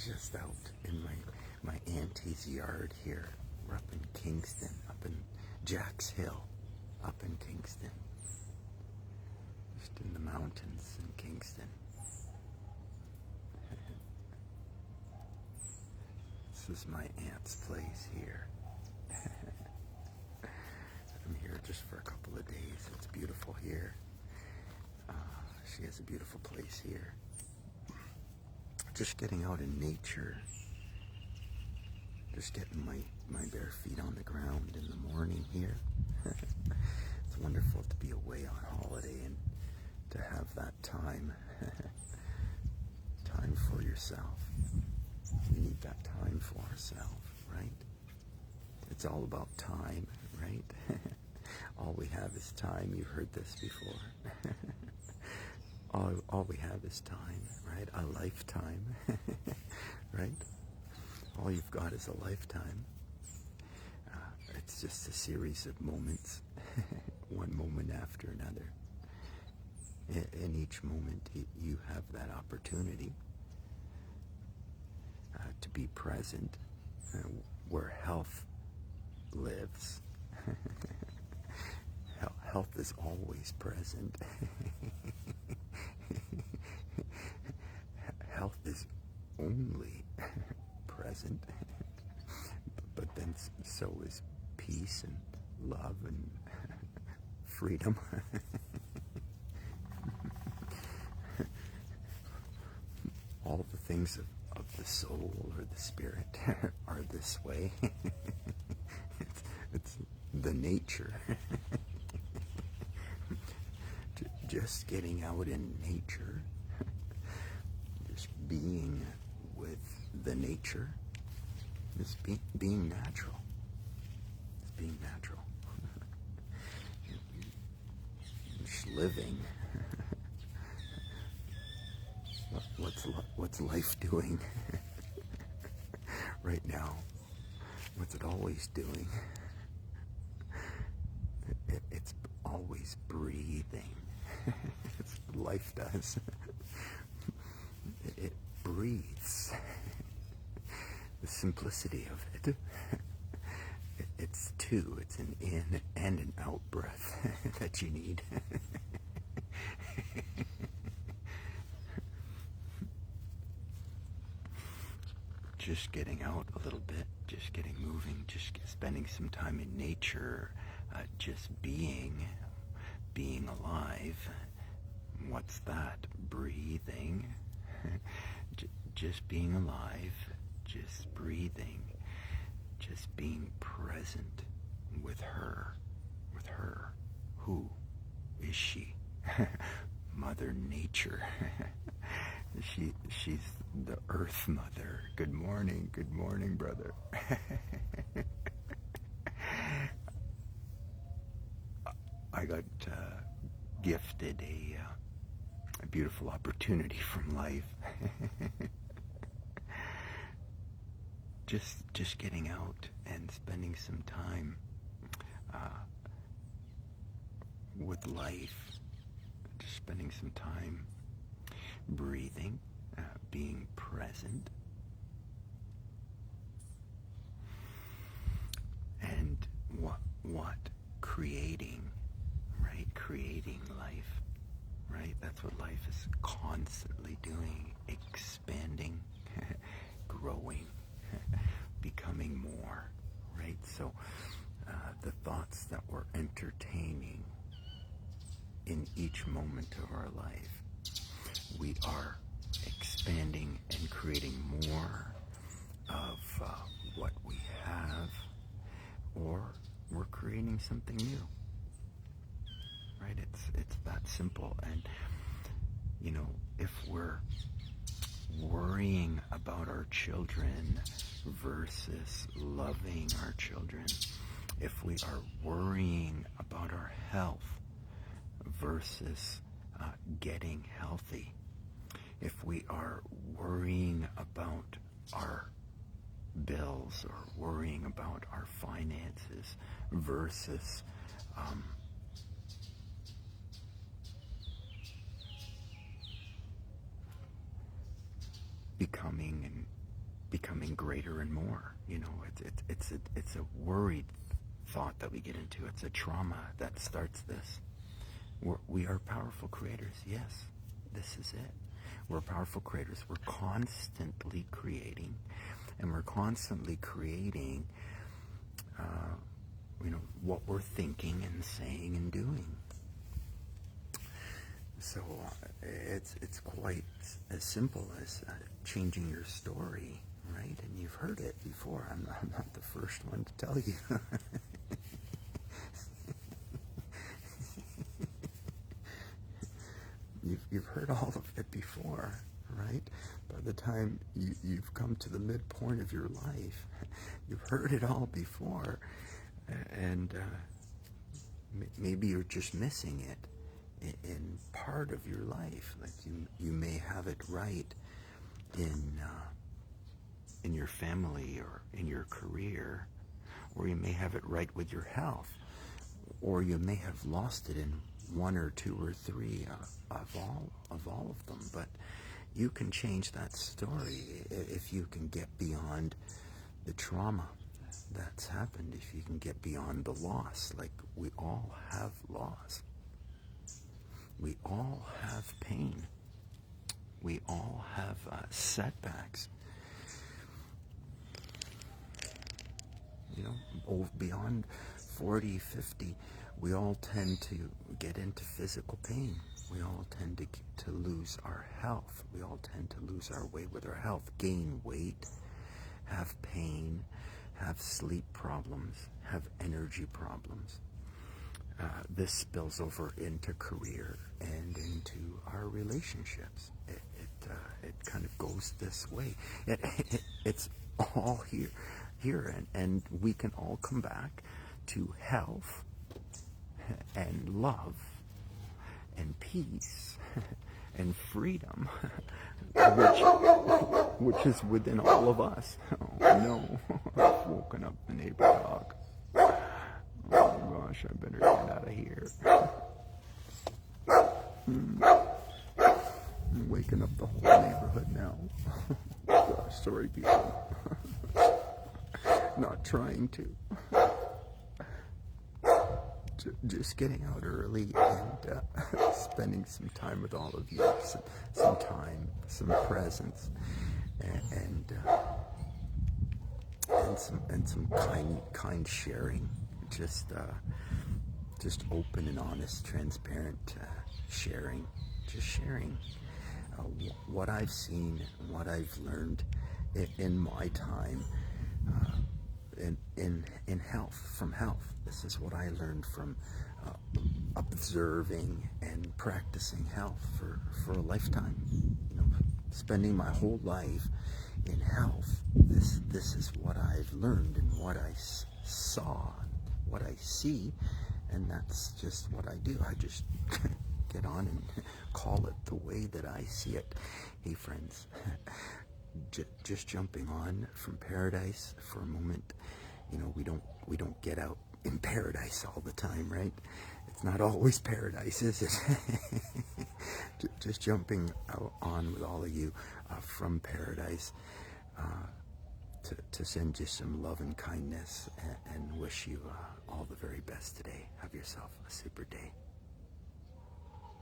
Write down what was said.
just out in my auntie's yard here. We're up in Kingston, up in Jack's Hill, up in Kingston. Just in the mountains in Kingston. This is my aunt's place here. I'm here just for a couple of days. It's beautiful here. She has a beautiful place here. Just getting out in nature. Just getting my bare feet on the ground in the morning here. It's wonderful to be away on holiday and to have that time. Time for yourself. We need that time for ourselves, right? It's all about time, right? All we have is time. You've heard this before. All we have is time, right? A lifetime, right? All you've got is a lifetime. It's just a series of moments, one moment after another. In each moment, you have that opportunity to be present where health lives. Health is always present. Health is only present, but then so is peace and love and freedom. All the things of the soul or the spirit are this way. It's the nature. Just getting out in nature, just being with the nature, just being natural. Just being natural. Just living. What's life doing right now? What's it always doing? It's always breathing. Life does. It breathes. The simplicity of it. It's two. It's an in and an out breath that you need. Just getting out a little bit, just getting moving, just spending some time in nature, just being alive. What's that? Breathing. Just being alive, just breathing, just being present with her. With her. Who is she? Mother Nature. She's the Earth Mother. Good morning, brother. I got gifted a beautiful opportunity from life. just getting out and spending some time with life. Just spending some time breathing, being present, and what creating, right? Creating life, right? That's what life is constantly doing, expanding, growing, becoming more, right? So the thoughts that we're entertaining in each moment of our life, we are expanding and creating more of what we have, or we're creating something new, right? It's that simple. And if we're worrying about our children versus loving our children, if we are worrying about our health versus getting healthy, if we are worrying about our bills or worrying about our finances versus becoming and becoming greater and more. You know, it's a worried thought that we get into. It's a trauma that starts this. We are powerful creators. Yes, this is it. We're powerful creators. We're constantly creating, and we're constantly creating, what we're thinking and saying and doing. So it's quite as simple as changing your story, right? And you've heard it before. I'm not the first one to tell you. You've heard all of it before, right? By the time you've come to the midpoint of your life, you've heard it all before, and maybe you're just missing it in part of your life. Like you may have it right in your family or in your career, or you may have it right with your health, or you may have lost it in one or two or three of all of them. But you can change that story if you can get beyond the trauma that's happened, if you can get beyond the loss. Like, we all have loss. We all have pain. We all have setbacks. You know, beyond 40, 50, we all tend to get into physical pain. We all tend to lose our health. We all tend to lose our way with our health, gain weight, have pain, have sleep problems, have energy problems. This spills over into career and into our relationships. It kind of goes this way. It's all here, and we can all come back to health and love and peace and freedom, which is within all of us. Oh no, I've woken up the neighbor dog. Oh gosh, I better get out of here. I'm waking up the whole neighborhood now. Gosh, sorry people. Not trying to. Just getting out early and spending some time with all of you, some time, some presence, and some kind sharing, just open and honest, transparent sharing, just sharing what I've seen, what I've learned in my time. In health, from health. This is what I learned from observing and practicing health for a lifetime. You know, spending my whole life in health. This is what I've learned and what I saw, what I see, and that's just what I do. I just get on and call it the way that I see it. Hey friends, just jumping on from paradise for a moment. You know, we don't get out in paradise all the time, right? It's not always paradise, is it? Just jumping on with all of you from paradise to send you some love and kindness and wish you all the very best today. Have yourself a super day.